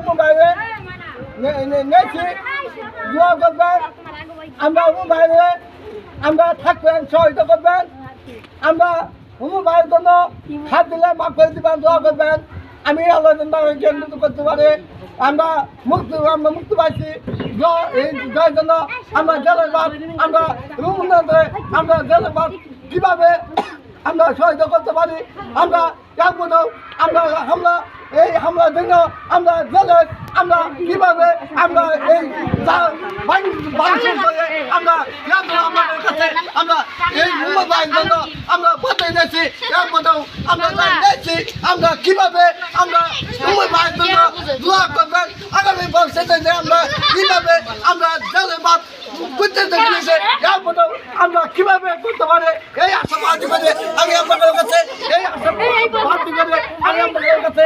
মোবাইলে নেছি দোয়া করবেন, আমরা মোবাইলে আমরা থাকবেন, সহায়তা করবেন, আমরা মোবাইলের জন্য হাত দিলে মাফ করে দিবেন, দোয়া করবেন। আমি আল্লাহ কেন্দ্রিত করতে পারি, আমরা মুক্তি পাইছি যার জন্য আমরা জেলের বাদ, আমরা আমরা জেলের বাদ কীভাবে আমরা সহায়তা করতে পারি, আমরা আমরা হামলার জন্য আমরা জেলে আমরা কিভাবে আমরা এই আমরা আমাদের কাছে আমরা এই মোবাইল জন্য আমরা বাঁচাই দিয়েছি, আমরা দিয়েছি আমরা কিভাবে আমরা মোবাইল জন্য দোয়া করবেন আগামী ভবিষ্যতে আমরা কিভাবে আমরা জেলে বাদ করতে দিয়েছে আমরা কিভাবে করতে পারি এই আশাবাদী করে আমি আপনাদের কাছে এই আশাবাদী করে আমি আপনাদের কাছে